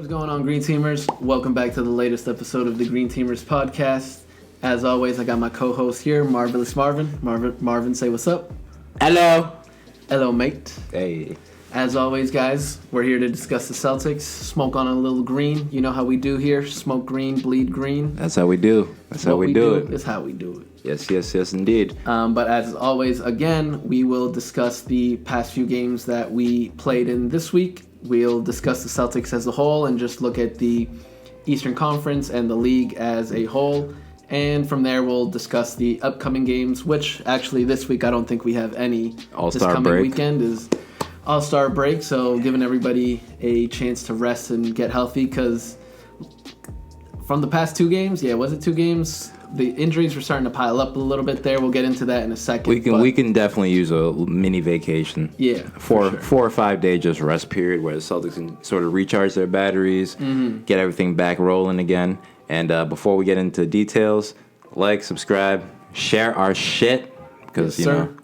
What's going on, Green Teamers? Welcome back to the latest episode of the Green Teamers podcast. As always, I got my co-host here, Marvelous Marvin. Marvin, say what's up. Hello. Hello, mate. Hey. As always, guys, we're here to discuss the Celtics. Smoke on a little green. You know how we do here. Smoke green, bleed green. That's how we do. That's how we do it. It's how we do it. Yes, indeed. But as always, again, we will discuss the past few games that we played in this week. We'll discuss the Celtics as a whole and just look at the Eastern Conference and the league as a whole. And from there, we'll discuss the upcoming games, which actually this week I don't think we have any. All-Star this coming break. weekend is All-Star break, so giving everybody a chance to rest and get healthy because from the past two games, was it two games? The injuries were starting to pile up a little bit there. We'll get into that in a second. We can definitely use a mini vacation. Yeah, for sure. 4 or 5 day just rest period where the Celtics can sort of recharge their batteries, get everything back rolling again. And before we get into details, like, subscribe, share our shit because do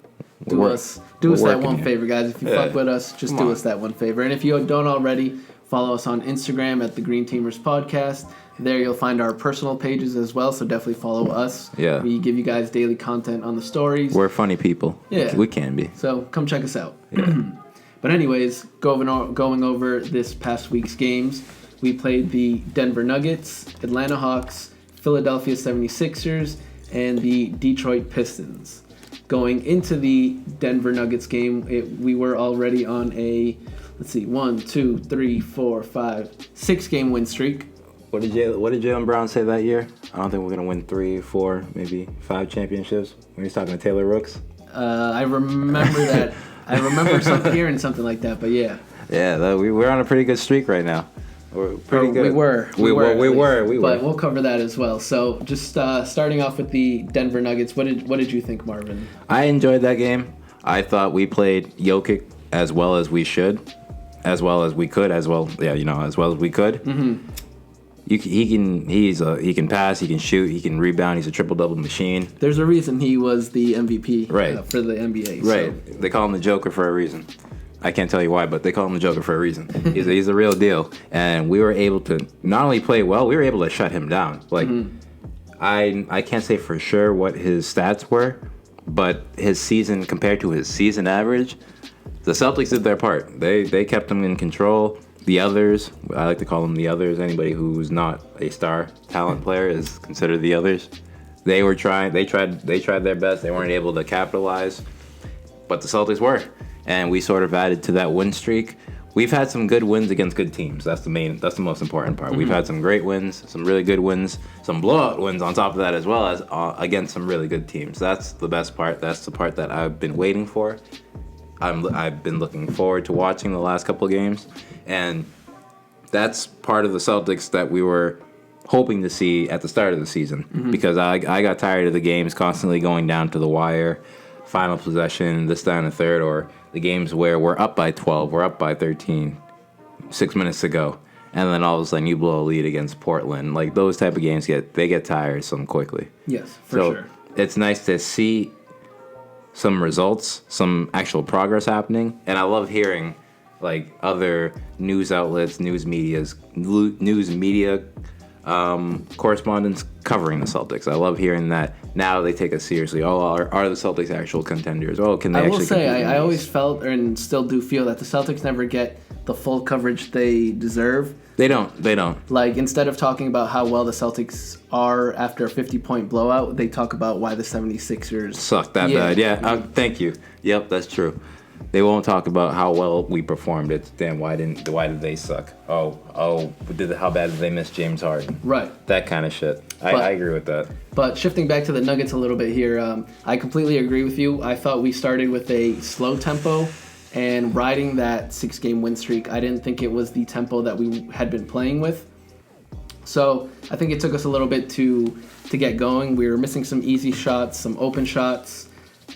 us that one favor, guys. If you fuck with us, just do us that one favor. And if you don't already, follow us on Instagram at the Green Teamers Podcast. There you'll find our personal pages as well, so definitely follow us. Yeah. We give you guys daily content on the stories. We're funny people. Yeah. We can be. So come check us out. Yeah. But anyways, going over this past week's games, we played the Denver Nuggets, Atlanta Hawks, Philadelphia 76ers, and the Detroit Pistons. Going into the Denver Nuggets game, we were already on a, 6-game win streak. What did Jaylen Brown say that year? I don't think we're going to win 3, 4, maybe 5 championships when he's talking to Taylor Rooks. I remember that. I remember hearing something like that, but yeah. Yeah, we're on a pretty good streak right now. We're pretty good. We were. But were. We'll cover that as well. So just starting off with the Denver Nuggets, what did you think, Marvin? I enjoyed that game. I thought we played Jokic as well as we should, as well as we could, as well as we could. Mm-hmm. He can pass, he can shoot, he can rebound. He's a triple-double machine. There's a reason he was the MVP for the NBA. Right. So. They call him the Joker for a reason. I can't tell you why, but they call him the Joker for a reason. He's the real deal. And we were able to not only play well, we were able to shut him down. Like, I can't say for sure what his stats were, but his season, compared to his season average, the Celtics did their part. They kept him in control. The others, I like to call them the others. Anybody who's not a star talent player is considered the others. They were trying. They tried their best. They weren't able to capitalize, but the Celtics were, and we sort of added to that win streak. We've had some good wins against good teams. That's the most important part. We've had some great wins, some really good wins, some blowout wins on top of that, as well as against some really good teams. That's the best part. That's the part that I've been waiting for. I've been looking forward to watching the last couple of games, and that's part of the Celtics that we were hoping to see at the start of the season, because I got tired of the games constantly going down to the wire, final possession, this, that, and the third, or the games where we're up by 12, we're up by 13, 6 minutes to go, and then all of a sudden you blow a lead against Portland. Like, those type of games get tiresome quickly. Yes, for sure. It's nice to see some results, some actual progress happening, and I love hearing like other news outlets, news media correspondents covering the Celtics. I love hearing that now they take us seriously. Oh, are the Celtics actual contenders? Oh, can they actually? I will say, I always felt and still do feel that the Celtics never get the full coverage they deserve. They don't. Like, instead of talking about how well the Celtics are after a 50-point blowout, they talk about why the 76ers suck that bad. Yeah, thank you. Yep, that's true. They won't talk about how well we performed. It's, damn, why did they suck? How bad did they miss James Harden? Right. That kind of shit. I agree with that. But shifting back to the Nuggets a little bit here, I completely agree with you. I thought we started with a slow tempo and riding that 6-game win streak. I didn't think it was the tempo that we had been playing with. So I think it took us a little bit to get going. We were missing some easy shots, some open shots.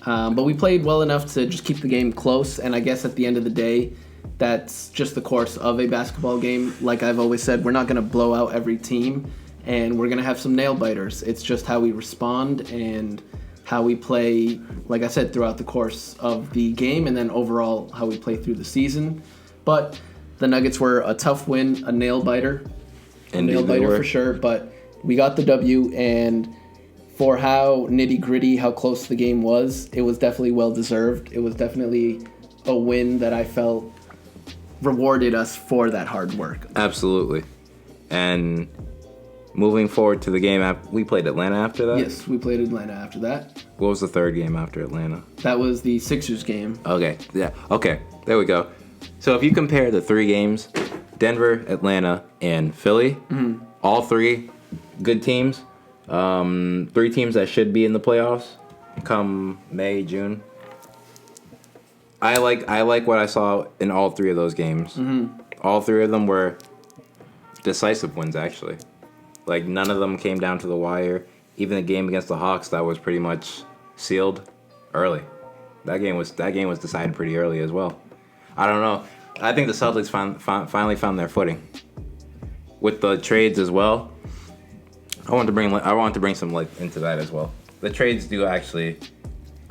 But we played well enough to just keep the game close. And I guess at the end of the day, that's just the course of a basketball game. Like I've always said, we're not going to blow out every team. And we're going to have some nail biters. It's just how we respond and how we play, like I said, throughout the course of the game, and then overall how we play through the season. But The Nuggets were a tough win, a nail biter. Indeed, Nail they biter were. for sure, but we got the W, and for how nitty-gritty, how close the game was, it was definitely well-deserved. It was definitely a win that I felt rewarded us for that hard work. Absolutely. And moving forward to the game, we played Atlanta after that? Yes, we played Atlanta after that. What was the third game after Atlanta? That was the Sixers game. Okay, yeah, okay, there we go. So if you compare the 3 games, Denver, Atlanta, and Philly, all 3 good teams, 3 teams that should be in the playoffs come May, June. I like what I saw in all 3 of those games. All 3 of them were decisive wins, actually. Like, none of them came down to the wire. Even the game against the Hawks, that was pretty much sealed early. That game was decided pretty early as well. I don't know. I think the Celtics finally found their footing with the trades as well. I want to bring some light into that as well. The trades do actually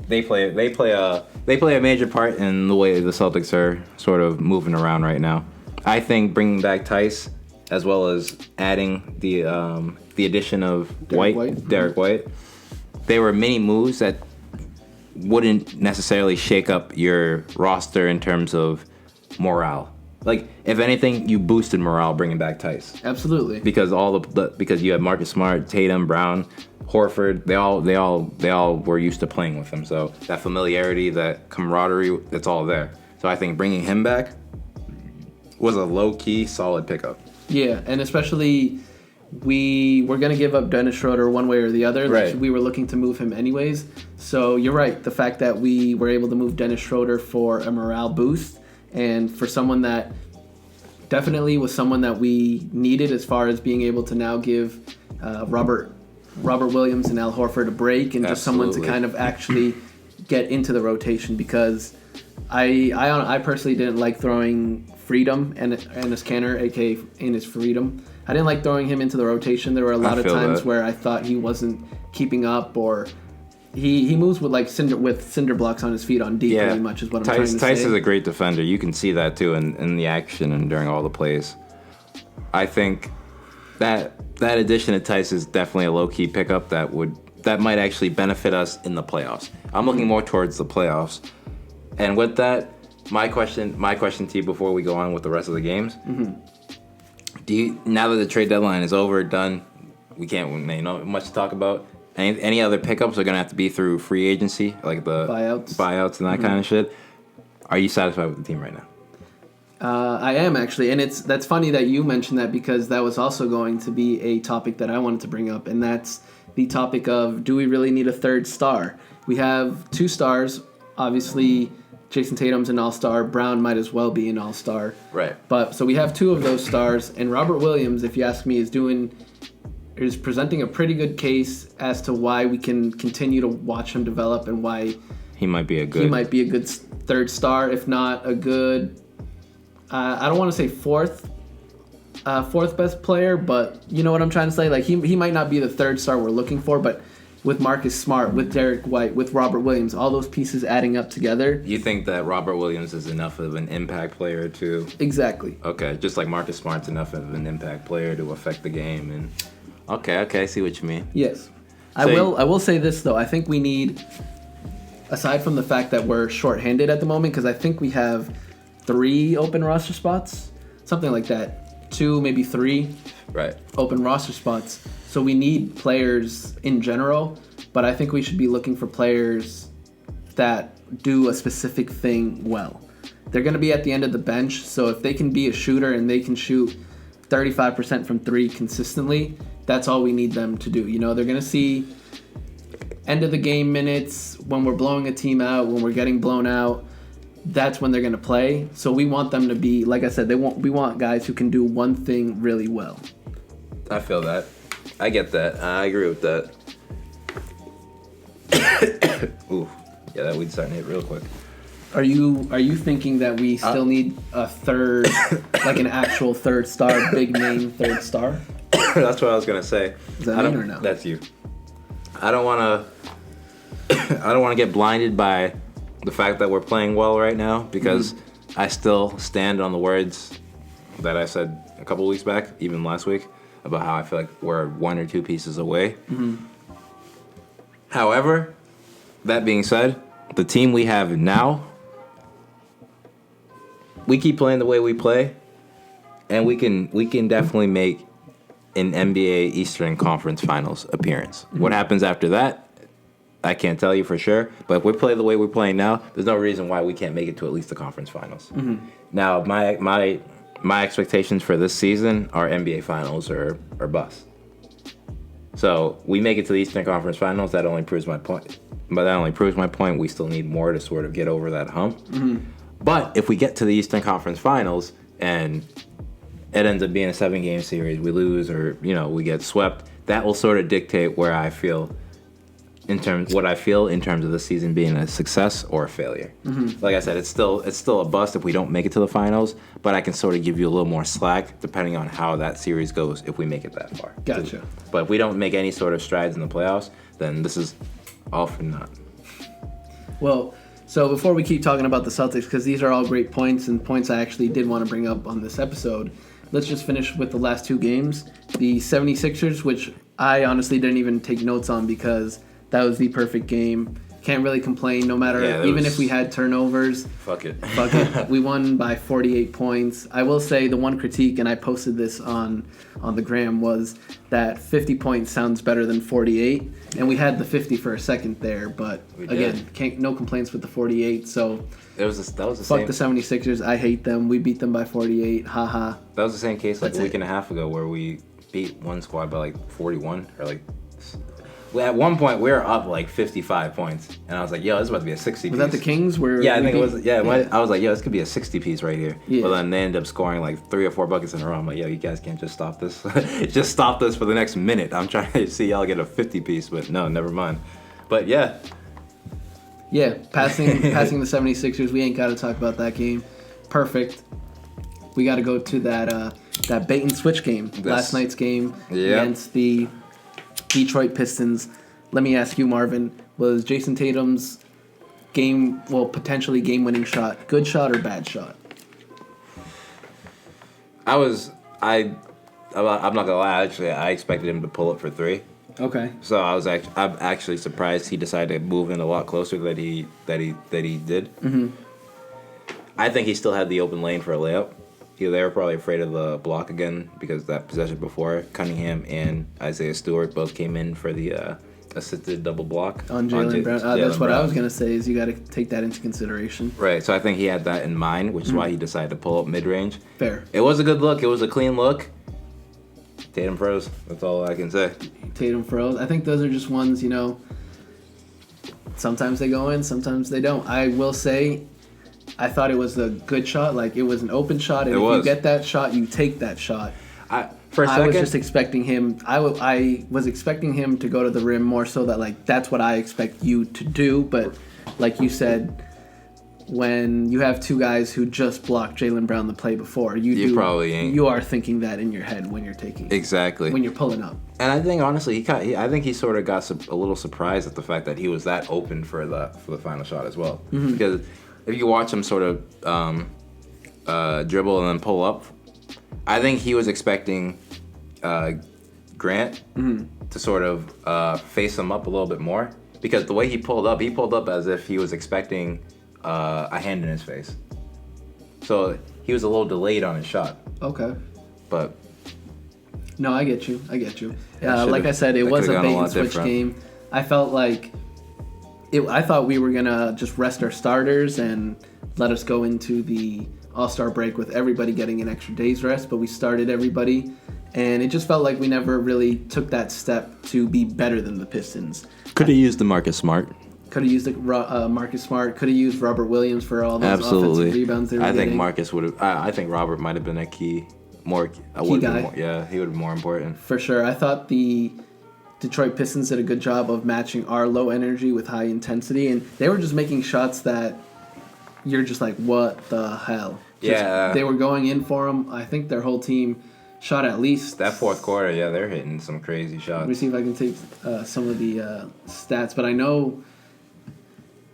they play a major part in the way the Celtics are sort of moving around right now. I think bringing back Tice as well as adding the addition of Derek White, they were mini moves that wouldn't necessarily shake up your roster in terms of morale. Like, if anything, you boosted morale bringing back Tice. Absolutely. Because because you have Marcus Smart, Tatum, Brown, Horford, they all were used to playing with him. So that familiarity, that camaraderie, it's all there. So I think bringing him back was a low-key solid pickup. Yeah, and especially we were going to give up Dennis Schroeder one way or the other. Right. We were looking to move him anyways. So you're right. The fact that we were able to move Dennis Schroeder for a morale boost and for someone that definitely was someone that we needed as far as being able to now give Robert Williams and Al Horford a break and just someone to kind of actually get into the rotation, because I personally didn't like throwing Freedom and his Canner, aka in his Freedom. I didn't like throwing him into the rotation. There were a lot of times where I thought he wasn't keeping up, or he moves with cinder blocks on his feet on D, pretty much is what I'm trying to say. Tice is a great defender. You can see that too in the action and during all the plays. I think that addition of Tice is definitely a low-key pickup that might actually benefit us in the playoffs. I'm looking more towards the playoffs. And with that, my question to you before we go on with the rest of the games, now that the trade deadline is over, done, we can't much to talk about. Any other pickups are gonna have to be through free agency, like the buyouts and that kind of shit. Are you satisfied with the team right now? I am actually, and that's funny that you mentioned that, because that was also going to be a topic that I wanted to bring up, and that's the topic of, do we really need a third star? We have 2 stars, obviously. Jason Tatum's an all-star. Brown might as well be an all-star. Right. But so we have 2 of those stars, and Robert Williams, if you ask me, is presenting a pretty good case as to why we can continue to watch him develop and why he might be a good third star, if not a good. I don't want to say fourth best player, but you know what I'm trying to say. Like he might not be the third star we're looking for, but with Marcus Smart, with Derek White, with Robert Williams, all those pieces adding up together. You think that Robert Williams is enough of an impact player to... Exactly. Okay, just like Marcus Smart's enough of an impact player to affect the game. And okay, I see what you mean. Yes. I will say this, though. I think we need, aside from the fact that we're shorthanded at the moment, because I think we have 3 open roster spots, something like that. 2, maybe 3 open roster spots. So we need players in general, but I think we should be looking for players that do a specific thing well. They're going to be at the end of the bench, so if they can be a shooter and they can shoot 35% from 3 consistently, that's all we need them to do. You know, they're going to see end of the game minutes when we're blowing a team out, when we're getting blown out. That's when they're going to play. So we want them to be, like I said, we want guys who can do one thing really well. I feel that. I get that. I agree with that. Ooh, yeah, that weed's starting to hit real quick. Are you thinking that we still need a third, like an actual third star, big name third star? That's what I was gonna say. Is that me or no? That's you. I don't want to get blinded by the fact that we're playing well right now, because I still stand on the words that I said a couple weeks back, even last week, about how I feel like we're 1 or 2 pieces away. Mm-hmm. However, that being said, the team we have now, we keep playing the way we play, and we can definitely make an NBA Eastern Conference Finals appearance. Mm-hmm. What happens after that, I can't tell you for sure. But if we play the way we're playing now, there's no reason why we can't make it to at least the conference finals. Mm-hmm. Now, my expectations for this season are NBA Finals or bust. So we make it to the Eastern Conference Finals. That only proves my point. But that only proves my point. We still need more to sort of get over that hump. Mm-hmm. But if we get to the Eastern Conference Finals and it ends up being a 7-game series, we lose or we get swept, that will sort of dictate where I feel in terms of the season being a success or a failure. Mm-hmm. Like I said, it's still a bust if we don't make it to the finals, but I can sort of give you a little more slack depending on how that series goes if we make it that far. Gotcha. But if we don't make any sort of strides in the playoffs, then this is all for naught. Well, so before we keep talking about the Celtics, because these are all great points and points I actually did want to bring up on this episode, let's just finish with the last 2 games. The 76ers, which I honestly didn't even take notes on because that was the perfect game. Can't really complain, no matter, even if we had turnovers. Fuck it. We won by 48 points. I will say the one critique, and I posted this on the gram, was that 50 points sounds better than 48. And we had the 50 for a second there, but again, no complaints with the 48. So that was the fuck the 76ers. I hate them. We beat them by 48. Haha. That was the same case like a week and a half ago where we beat one squad by like 41 or like. At one point, we were up like 55 points, and I was like, "Yo, this is about to be a 60 piece." Was that the Kings? Yeah, I think it was. Yeah, I was like, "Yo, this could be a 60 piece right here." Yeah. But then they ended up scoring like 3 or 4 buckets in a row. I'm like, "Yo, you guys can't just stop this. Just stop this for the next minute. I'm trying to see y'all get a 50 piece, but no, never mind." But yeah. Yeah, passing the 76ers, we ain't got to talk about that game. Perfect. We got to go to that bait and switch game, last night's game against the Detroit Pistons. Let me ask you, Marvin, was Jason Tatum's potentially game-winning shot, good shot or bad shot? I'm not gonna lie. Actually, I expected him to pull up for 3. Okay. So I'm actually surprised he decided to move in a lot closer than he did. Mm-hmm. I think he still had the open lane for a layup. They were probably afraid of the block again because that possession before, Cunningham and Isaiah Stewart both came in for the assisted double block. On Jaylen Brown. That's what I was going to say is you got to take that into consideration. Right, so I think he had that in mind, which is why he decided to pull up mid-range. Fair. It was a good look. It was a clean look. Tatum froze. That's all I can say. Tatum froze. I think those are just ones, sometimes they go in, sometimes they don't. I will say I thought it was a good shot. Like, it was an open shot. And if you get that shot, you take that shot. I was just expecting him. I was expecting him to go to the rim more so that, like, that's what I expect you to do. But like you said, when you have 2 guys who just blocked Jaylen Brown the play before, probably ain't. You are thinking that in your head when you're taking exactly when you're pulling up. And I think honestly, I think he sort of got a little surprised at the fact that he was that open for the final shot as well. Mm-hmm. Because if you watch him sort of dribble and then pull up, I think he was expecting Grant to sort of face him up a little bit more. Because the way he pulled up as if he was expecting a hand in his face. So he was a little delayed on his shot. Okay. But no, I get you. Like I said, it was a bait and switch game. I felt like I thought we were gonna just rest our starters and let us go into the All-Star break with everybody getting an extra day's rest, but we started everybody, and it just felt like we never really took that step to be better than the Pistons. Could have used the Marcus Smart. Could have used Marcus Smart. Could have used Robert Williams for all those offensive rebounds they were getting. I think Marcus would have. I think Robert might have been a key guy. He would have been more important. For sure. I thought the Detroit Pistons did a good job of matching our low energy with high intensity, and they were just making shots that you're just like, what the hell? They were going in for them. I think their whole team shot at least... That fourth quarter, they're hitting some crazy shots. Let me see if I can take some of the stats, but I know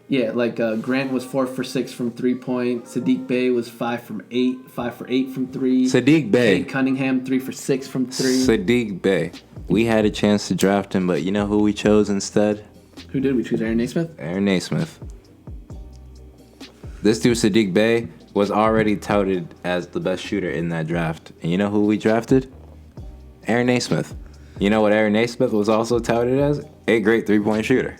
Yeah, like Grant was 4 for 6 from 3-point. Sadiq Bey was 5 for 8 from 3. Sadiq Bey. Cade Cunningham 3 for 6 from 3. Sadiq Bey. We had a chance to draft him, but you know who we chose instead? Who did we choose? Aaron Naismith? Aaron Naismith. This dude, Sadiq Bey, was already touted as the best shooter in that draft. And you know who we drafted? Aaron Naismith. You know what Aaron Naismith was also touted as? A great three-point shooter.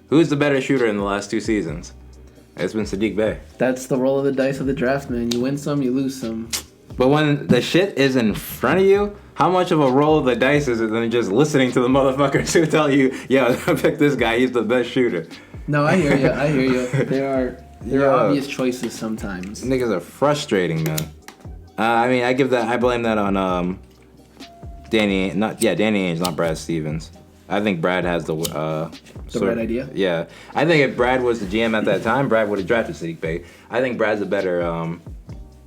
Who's the better shooter in the last 2 seasons? It's been Sadiq Bey. That's the roll of the dice of the draft, man. You win some, you lose some. But when the shit is in front of you, how much of a roll of the dice is it than just listening to the motherfuckers who tell you, yeah, pick this guy, he's the best shooter? No, I hear you. There are obvious choices sometimes. Niggas are frustrating, man. I blame that on Danny Ainge, not Brad Stevens. I think Brad has the right idea. Yeah, I think if Brad was the GM at that time, Brad would have drafted Sadiq Bey. I think Brad's a better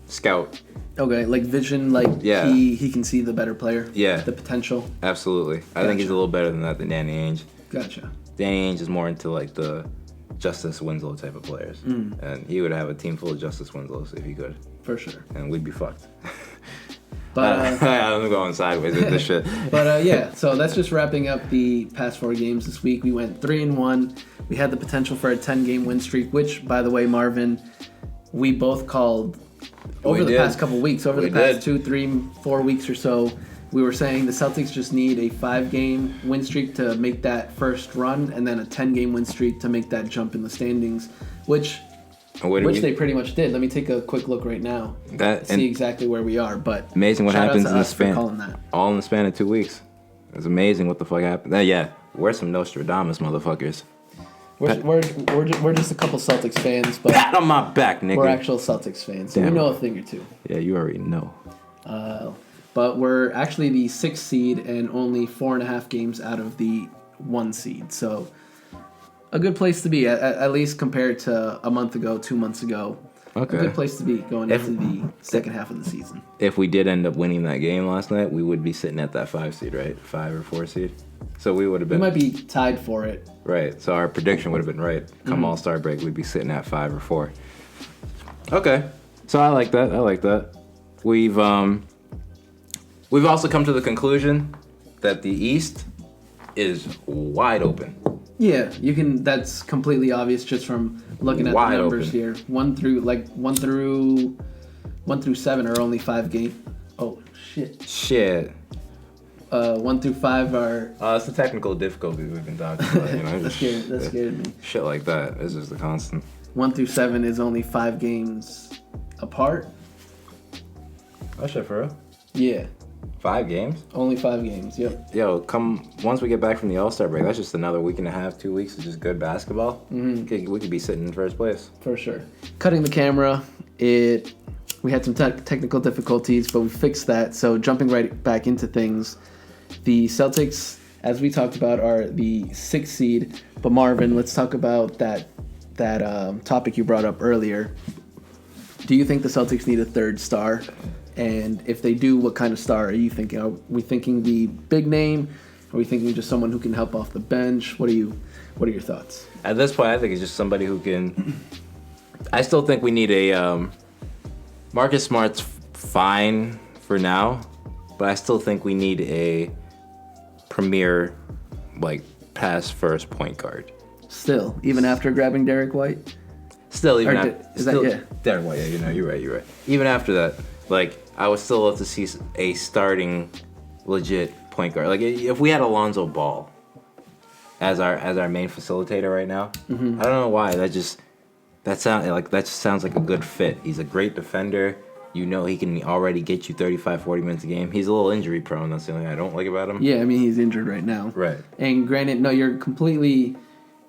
scout. Okay, like vision, Yeah. he can see the better player. Yeah. The potential. Absolutely, I think he's a little better than that than Danny Ainge. Gotcha. Danny Ainge is more into like the Justice Winslow type of players, and he would have a team full of Justice Winslows if he could, For sure. and we'd be fucked. But I'm going sideways with this shit. But yeah, so that's just wrapping up the past 4 games this week. We went 3-1. We had the potential for a 10-game win streak, which, by the way, Marvin, we both called over the past couple weeks, over the past 2, 3, 4 weeks or so. We were saying the Celtics just need a 5-game win streak to make that first run, and then a 10-game win streak to make that jump in the standings, which they pretty much did. Let me take a quick look right now. See exactly where we are. But amazing what happens in the span. All in the span of 2 weeks. It's amazing what the fuck happened. Yeah, we're some Nostradamus motherfuckers. We're just a couple Celtics fans, but pat on my back, nigga. We're actual Celtics fans, so we know a thing or two. Yeah, you already know. But we're actually the 6th seed and only 4.5 games out of the 1 seed. So a good place to be, at least compared to a month ago, 2 months ago. Okay. A good place to be going into the second half of the season. If we did end up winning that game last night, we would be sitting at that 5 seed, right? 5 or 4 seed. So we would have been. We might be tied for it. Right. So our prediction would have been right. Come All-Star break, we'd be sitting at 5 or 4. Okay. So I like that. We've also come to the conclusion that the East is wide open. Yeah, you can. That's completely obvious just from looking at the numbers here. 1 through 7 are only 5 games. Oh shit. 1 through 5 are. It's the technical difficulties we've been talking about. You know, that scared me. Shit like that. It's just a constant. 1 through 7 is only 5 games apart. Oh shit, for real? Yeah. 5 games? Only 5 games, yep. Yo, once we get back from the All-Star break, that's just another week and a half, 2 weeks of just good basketball. Mm-hmm. We could be sitting in first place. For sure. Cutting the camera, we had some technical difficulties, but we fixed that. So jumping right back into things, the Celtics, as we talked about, are the 6th seed. But Marvin, let's talk about that topic you brought up earlier. Do you think the Celtics need a 3rd star? And if they do, what kind of star are you thinking? Are we thinking the big name? Are we thinking just someone who can help off the bench? What are your thoughts? At this point, I think it's just somebody who can. I still think we need a. Marcus Smart's fine for now, but I still think we need a premier, pass first point guard. Still, even after grabbing Derek White. Derek White? Yeah, you're right. Even after that, I would still love to see a starting, legit point guard. If we had Alonzo Ball as our main facilitator right now, I don't know why that just sounds like a good fit. He's a great defender. You know he can already get you 35, 40 minutes a game. He's a little injury prone. That's the only thing I don't like about him. Yeah, I mean he's injured right now. Right. And granted, no, you're completely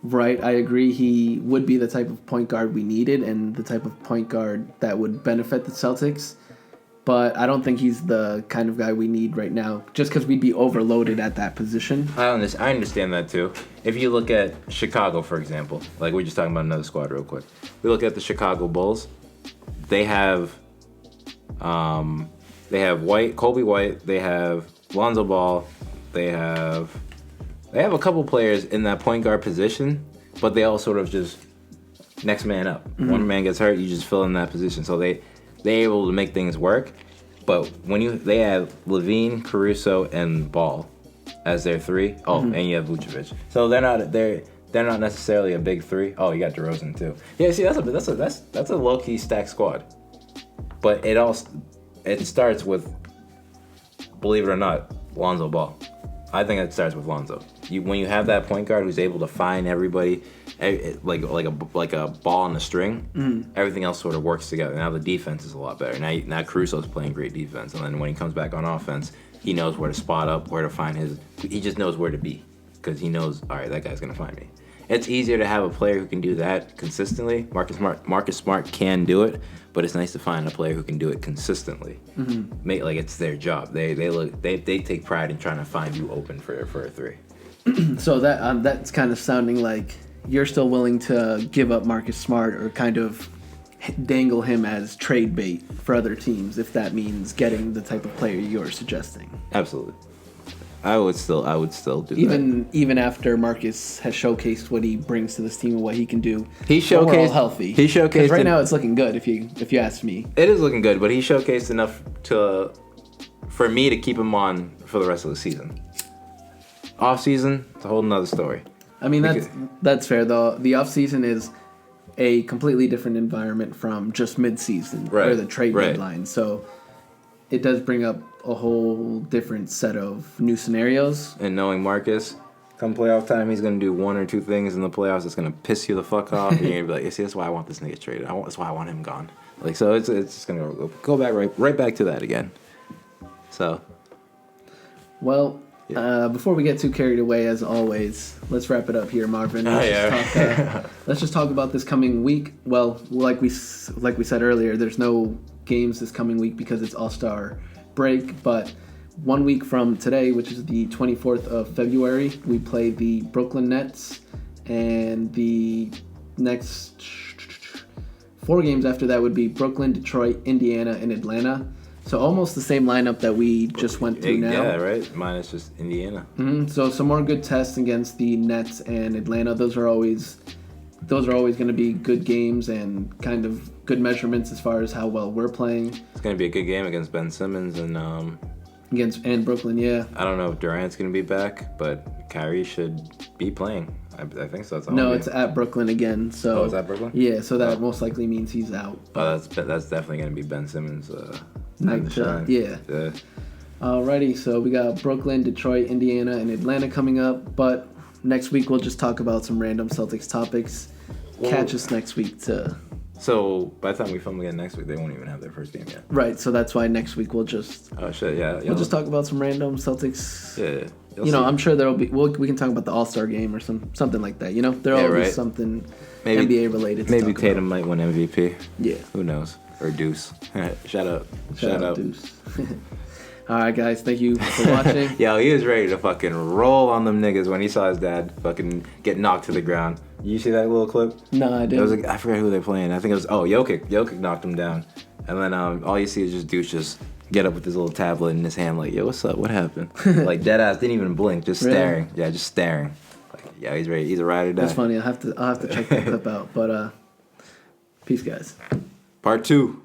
right. I agree. He would be the type of point guard we needed and the type of point guard that would benefit the Celtics. But I don't think he's the kind of guy we need right now, just because we'd be overloaded at that position. I understand that too. If you look at Chicago, for example, we're just talking about another squad real quick. We look at the Chicago Bulls. They have Kobe White. They have Lonzo Ball. They have a couple players in that point guard position, but they all sort of just next man up. One man gets hurt, you just fill in that position. So they're able to make things work. But when they have Levine, Caruso, and Ball as their three. Oh, and you have Vucevic. So they're not necessarily a big three. Oh, you got DeRozan too. Yeah, see, that's a low key stacked squad. But it starts with, believe it or not, Lonzo Ball. I think it starts with Lonzo. When you have that point guard who's able to find everybody, like a ball on the string, everything else sort of works together. Now the defense is a lot better. Now Caruso's playing great defense, and then when he comes back on offense, he knows where to spot up, where to find he just knows where to be, because he knows, all right, that guy's gonna find me. It's easier to have a player who can do that consistently. Marcus Smart can do it, but it's nice to find a player who can do it consistently. Like it's their job. They take pride in trying to find you open for a three. So that's kind of sounding like you're still willing to give up Marcus Smart or kind of dangle him as trade bait for other teams if that means getting the type of player you're suggesting. Absolutely. I would still do that. Even after Marcus has showcased what he brings to this team and what he can do. He showcased overall healthy. He showcased right now it's looking good if you ask me. It is looking good, but he showcased enough for me to keep him on for the rest of the season. Off season, it's a whole nother story. I mean that's fair though. The off season is a completely different environment from just mid season or the trade deadline. So it does bring up a whole different set of new scenarios. And knowing Marcus, come playoff time, he's going to do one or two things in the playoffs that's going to piss you the fuck off. And you're going to be like, see, that's why I want this nigga traded. That's why I want him gone. Like, so it's just going to go back right back to that again. So. Well, before we get too carried away, as always, let's wrap it up here, Marvin. Let's just talk about this coming week. Well, like we said earlier, there's no games this coming week because it's All-Star break, but 1 week from today, which is the 24th of February, we play the Brooklyn Nets, and the next 4 games after that would be Brooklyn, Detroit, Indiana, and Atlanta. So almost the same lineup that we just went through now. Yeah, right. Minus just Indiana. So some more good tests against the Nets and Atlanta. Those are always going to be good games and kind of good measurements as far as how well we're playing. It's going to be a good game against Ben Simmons and against Brooklyn, yeah. I don't know if Durant's going to be back, but Kyrie should be playing. I think so. It's at Brooklyn again. So it's at Brooklyn? Yeah, so that most likely means he's out. That's definitely going to be Ben Simmons' night to shine. Yeah. Alrighty, so we got Brooklyn, Detroit, Indiana, and Atlanta coming up, but next week we'll just talk about some random Celtics topics. Catch us next week to... So by the time we film again next week, they won't even have their first game yet. Right, so that's why next week we'll just... Oh, shit, yeah. We'll just talk about some random Celtics... Yeah. I'm sure there'll be... we can talk about the All-Star game or something like that, There'll always be something NBA related to maybe talk Tatum about. might win MVP. Yeah. Who knows? Or Deuce. Shout out Deuce. All right, guys. Thank you for watching. Yo, he was ready to fucking roll on them niggas when he saw his dad fucking get knocked to the ground. You see that little clip? No, I didn't. I forgot who they're playing. I think it was Jokic. Jokic knocked him down, and then all you see is just Deuce just get up with his little tablet in his hand, like, yo, what's up? What happened? Like dead ass, didn't even blink, just staring. Yeah, just staring. Like, yeah, he's ready. He's a ride or die. That's funny. I'll have to check that clip out. But peace, guys. Part 2.